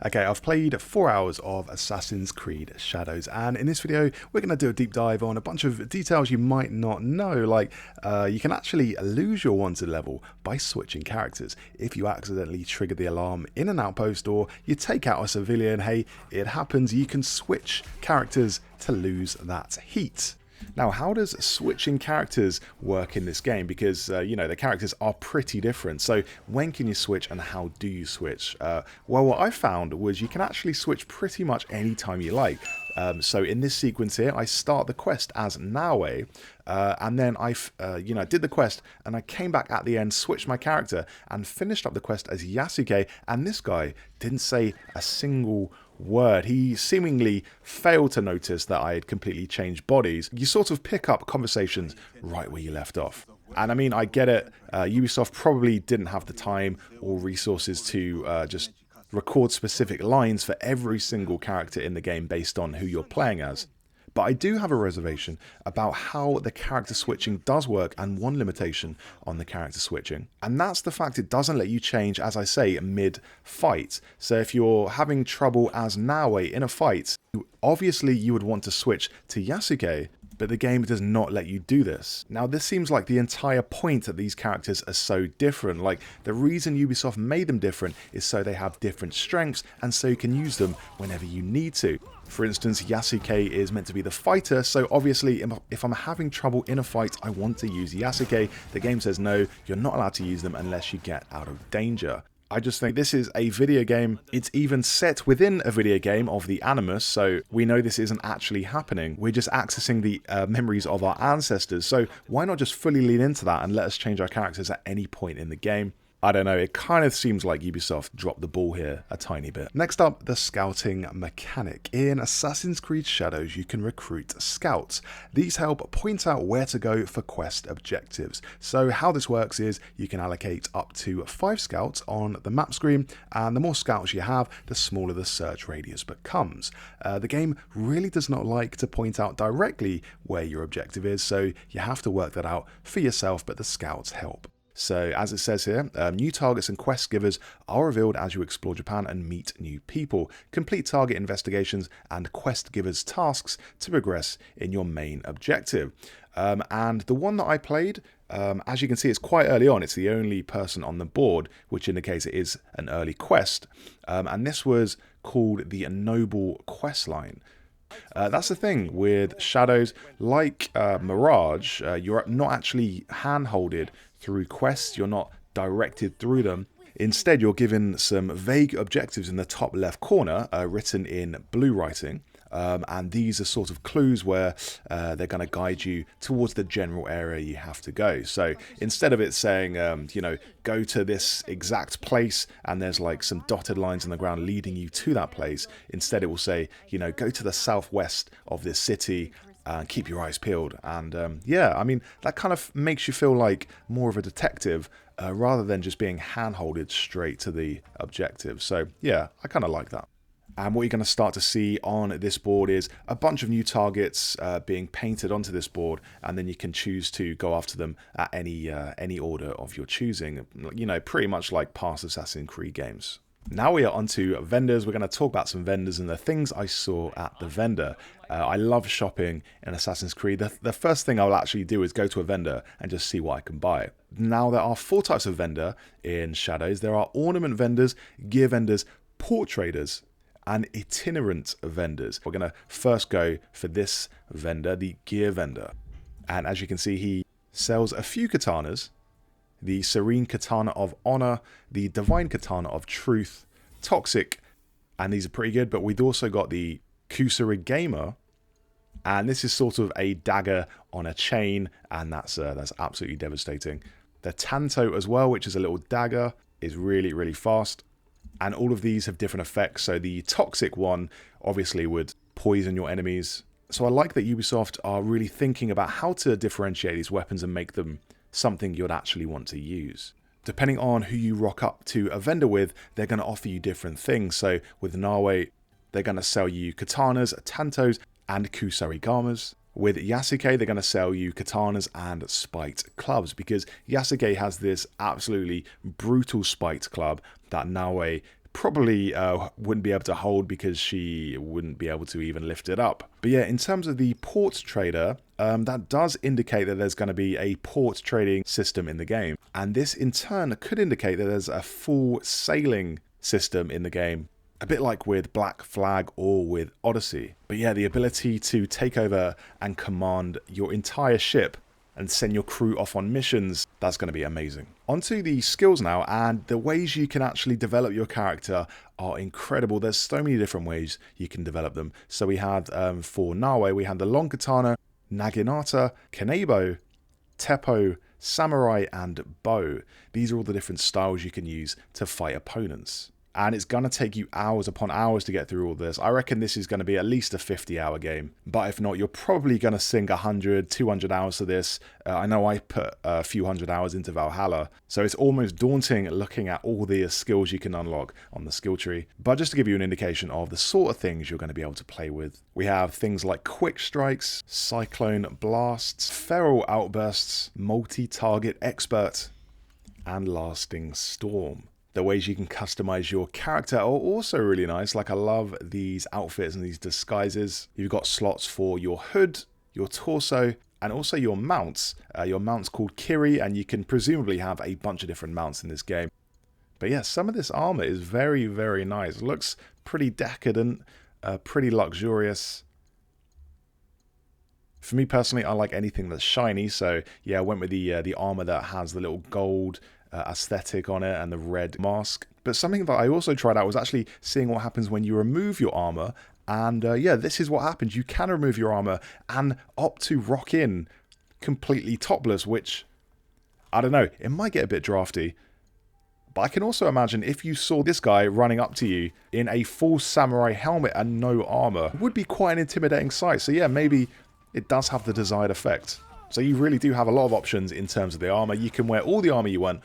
Okay, I've played 4 hours of Assassin's Creed Shadows, and in this video we're going to do a deep dive on a bunch of details you might not know, like you can actually lose your wanted level by switching characters. If you accidentally trigger the alarm in an outpost or you take out a civilian, hey, it happens, you can switch characters to lose that heat. Now, how does switching characters work in this game? Because, you know, the characters are pretty different. So when can you switch and how do you switch? Well, what I found was you can actually switch pretty much any time you like. So in this sequence here, I start the quest as Nawe, and then I did the quest and I came back at the end, switched my character and finished up the quest as Yasuke, and this guy didn't say a single word. He seemingly failed to notice that I had completely changed bodies. You sort of pick up conversations right where you left off. And I mean, I get it. Ubisoft probably didn't have the time or resources to just record specific lines for every single character in the game based on who you're playing as. But I do have a reservation about how the character switching does work, and one limitation on the character switching. And that's the fact it doesn't let you change, as I say, mid-fight. So if you're having trouble as Nawe in a fight, obviously you would want to switch to Yasuke, but the game does not let you do this. Now, this seems like the entire point that these characters are so different. Like, the reason Ubisoft made them different is so they have different strengths and so you can use them whenever you need to. For instance, Yasuke is meant to be the fighter, so obviously if I'm having trouble in a fight, I want to use Yasuke. The game says no, you're not allowed to use them unless you get out of danger. I just think this is a video game. It's even set within a video game of the Animus, so we know this isn't actually happening. We're just accessing the memories of our ancestors, so why not just fully lean into that and let us change our characters at any point in the game? I don't know, it kind of seems like Ubisoft dropped the ball here a tiny bit. Next up, the scouting mechanic. In Assassin's Creed Shadows, you can recruit scouts. These help point out where to go for quest objectives. So how this works is you can allocate up to 5 scouts on the map screen, and the more scouts you have, the smaller the search radius becomes. The game really does not like to point out directly where your objective is, so you have to work that out for yourself, but the scouts help. So, as it says here, new targets and quest givers are revealed as you explore Japan and meet new people. Complete target investigations and quest givers tasks to progress in your main objective. And the one that I played, as you can see, it's quite early on. It's the only person on the board, which indicates it is an early quest. And this was called the Noble Quest Line. That's the thing with Shadows, like Mirage, you're not actually hand-holded through quests, you're not directed through them. Instead, you're given some vague objectives in the top left corner, written in blue writing. And these are sort of clues where they're going to guide you towards the general area you have to go. So instead of it saying, go to this exact place and there's like some dotted lines on the ground leading you to that place, instead it will say, go to the southwest of this city and keep your eyes peeled. And yeah, I mean, that kind of makes you feel like more of a detective rather than just being hand-holded straight to the objective. So yeah, I kind of like that. And what you're going to start to see on this board is a bunch of new targets being painted onto this board, and then you can choose to go after them at any order of your choosing. Pretty much like past Assassin's Creed games. Now we are onto vendors. We're going to talk about some vendors and the things I saw at the vendor. I love shopping in Assassin's Creed. The first thing I'll actually do is go to a vendor and just see what I can buy. Now, there are 4 types of vendor in Shadows. There are ornament vendors, gear vendors, port traders, and itinerant vendors. We're going to first go for this vendor, the gear vendor. And as you can see, he sells a few katanas: the Serene Katana of Honor, the Divine Katana of Truth, Toxic, and these are pretty good, but we've also got the Kusarigama, and this is sort of a dagger on a chain, and that's absolutely devastating. The Tanto as well, which is a little dagger, is really, really fast. And all of these have different effects. So the toxic one obviously would poison your enemies. So I like that Ubisoft are really thinking about how to differentiate these weapons and make them something you'd actually want to use. Depending on who you rock up to a vendor with, they're going to offer you different things. So with Nawe, they're going to sell you katanas, tantos, and kusarigamas. With Yasuke, they're going to sell you katanas and spiked clubs, because Yasuke has this absolutely brutal spiked club that Nawe probably wouldn't be able to hold because she wouldn't be able to even lift it up. But yeah, in terms of the ports trader, that does indicate that there's going to be a ports trading system in the game. And this in turn could indicate that there's a full sailing system in the game. A bit like with Black Flag or with Odyssey. But yeah, the ability to take over and command your entire ship and send your crew off on missions, that's going to be amazing. Onto the skills now, and the ways you can actually develop your character are incredible. There's so many different ways you can develop them. So we had, for Nawe, we had the Long Katana, Naginata, Kanebo, Teppo, Samurai, and Bow. These are all the different styles you can use to fight opponents. And it's going to take you hours upon hours to get through all this. I reckon this is going to be at least a 50-hour game. But if not, you're probably going to sink 100, 200 hours to this. I know I put a few hundred hours into Valhalla. So it's almost daunting looking at all the skills you can unlock on the skill tree. But just to give you an indication of the sort of things you're going to be able to play with. We have things like quick strikes, cyclone blasts, feral outbursts, multi-target expert, and lasting storm. The ways you can customize your character are also really nice. Like, I love these outfits and these disguises. You've got slots for your hood, your torso, and also your mounts. Your mount's called Kiri, and you can presumably have a bunch of different mounts in this game. But yeah, some of this armor is very, very nice. It looks pretty decadent, pretty luxurious. For me personally, I like anything that's shiny. So yeah, I went with the armor that has the little gold aesthetic on it and the red mask. But something that I also tried out was actually seeing what happens when you remove your armor. And yeah, this is what happens. You can remove your armor and opt to rock in completely topless, which, I don't know, it might get a bit drafty. But I can also imagine if you saw this guy running up to you in a full samurai helmet and no armor, it would be quite an intimidating sight. So yeah, maybe it does have the desired effect. So you really do have a lot of options in terms of the armor. You can wear all the armor you want.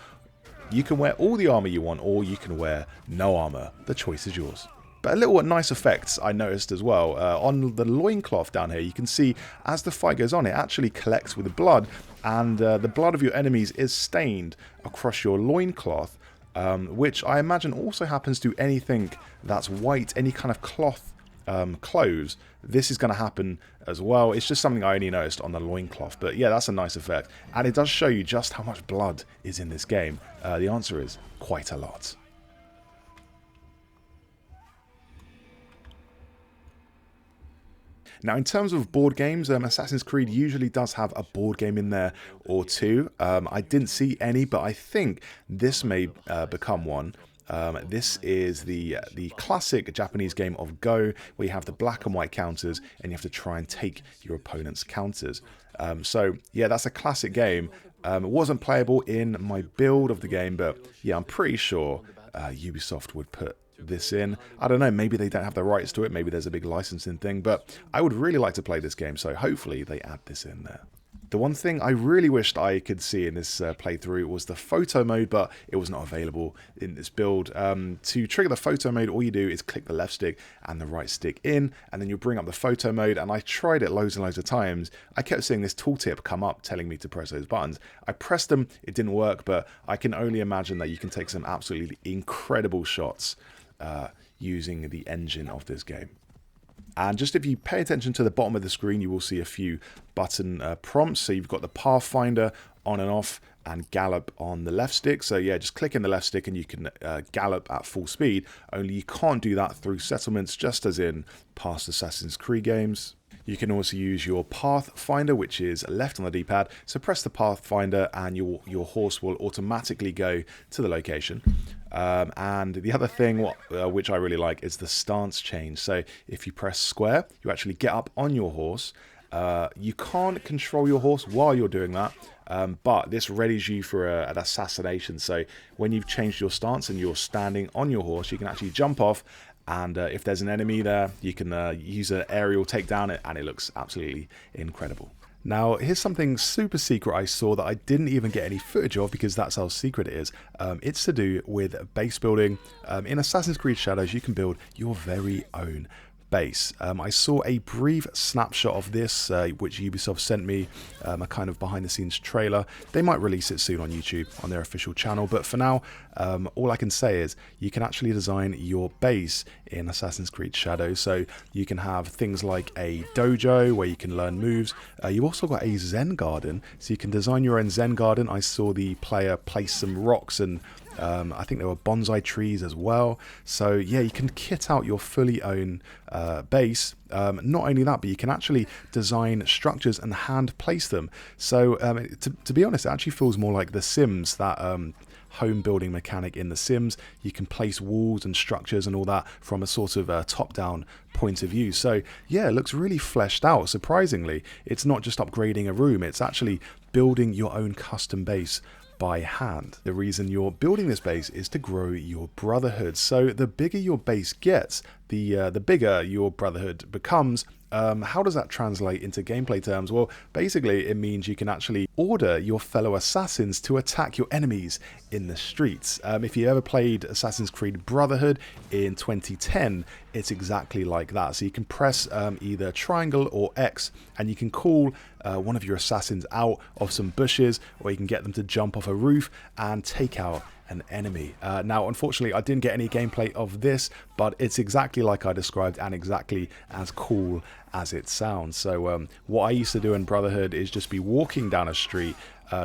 You can wear all the armor you want, or you can wear no armor. The choice is yours. But a little nice effects I noticed as well. On the loincloth down here, you can see as the fight goes on, it actually collects with the blood. And the blood of your enemies is stained across your loincloth, which I imagine also happens to anything that's white, any kind of cloth clothes. This is going to happen as well. It's just something I only noticed on the loincloth. But yeah, that's a nice effect. And it does show you just how much blood is in this game. The answer is quite a lot. Now, in terms of board games, Assassin's Creed usually does have a board game in there or two. I didn't see any, but I think this may become one. This is the classic Japanese game of Go, where you have the black and white counters, and you have to try and take your opponent's counters. So, yeah, that's a classic game. It wasn't playable in my build of the game, but yeah, I'm pretty sure Ubisoft would put this in. I don't know, maybe they don't have the rights to it, maybe there's a big licensing thing, but I would really like to play this game, so hopefully they add this in there. The one thing I really wished I could see in this playthrough was the photo mode, but it was not available in this build. To trigger the photo mode, all you do is click the left stick and the right stick in, and then you'll bring up the photo mode, and I tried it loads and loads of times. I kept seeing this tooltip come up telling me to press those buttons. I pressed them, it didn't work, but I can only imagine that you can take some absolutely incredible shots using the engine of this game. And just if you pay attention to the bottom of the screen, you will see a few button prompts. So you've got the Pathfinder on and off and gallop on the left stick. So yeah, just click in the left stick and you can gallop at full speed. Only you can't do that through settlements, just as in past Assassin's Creed games. You can also use your Pathfinder, which is left on the D-pad. So press the Pathfinder and your horse will automatically go to the location. And the other thing which I really like is the stance change. So if you press square, you actually get up on your horse. You can't control your horse while you're doing that, but this readies you for an assassination. So when you've changed your stance and you're standing on your horse, you can actually jump off. And if there's an enemy there, you can use an aerial takedown, and it looks absolutely incredible. Now, here's something super secret I saw that I didn't even get any footage of because that's how secret it is. It's to do with base building. In Assassin's Creed Shadows, you can build your very own base. I saw a brief snapshot of this, which Ubisoft sent me, a kind of behind the scenes trailer. They might release it soon on YouTube, on their official channel, but for now, all I can say is you can actually design your base in Assassin's Creed Shadows. So you can have things like a dojo where you can learn moves. You've also got a Zen garden, so you can design your own Zen garden. I saw the player place some rocks and I think there were bonsai trees as well. So yeah, you can kit out your fully own base. Not only that, but you can actually design structures and hand place them. So to be honest, it actually feels more like The Sims, that home building mechanic in The Sims. You can place walls and structures and all that from a sort of top-down point of view. So yeah, it looks really fleshed out. Surprisingly, it's not just upgrading a room, it's actually building your own custom base by hand. The reason you're building this base is to grow your brotherhood. So the bigger your base gets, the bigger your brotherhood becomes. How does that translate into gameplay terms? Well, basically it means you can actually order your fellow assassins to attack your enemies in the streets. If you ever played Assassin's Creed Brotherhood in 2010, it's exactly like that. So you can press either triangle or X and you can call one of your assassins out of some bushes, or you can get them to jump off a roof and take out an enemy. Now, unfortunately, I didn't get any gameplay of this, but it's exactly like I described and exactly as cool as it sounds. So what I used to do in Brotherhood is just be walking down a street,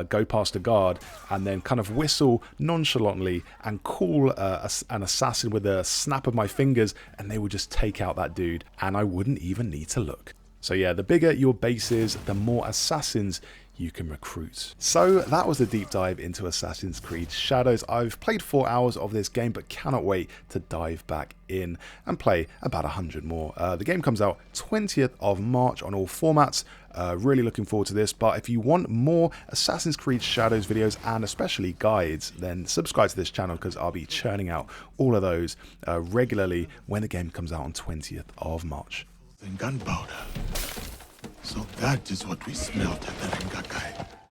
go past a guard, and then kind of whistle nonchalantly and call an assassin with a snap of my fingers, and they would just take out that dude, and I wouldn't even need to look. So yeah, the bigger your base is, the more assassins you can recruit. So that was a deep dive into Assassin's Creed Shadows. I've played 4 hours of this game, but cannot wait to dive back in and play about 100 more. The game comes out 20th of March on all formats. Really looking forward to this, but if you want more Assassin's Creed Shadows videos and especially guides, then subscribe to this channel because I'll be churning out all of those regularly when the game comes out on 20th of March. And gunpowder. So that is what we smelt at the Rengaka.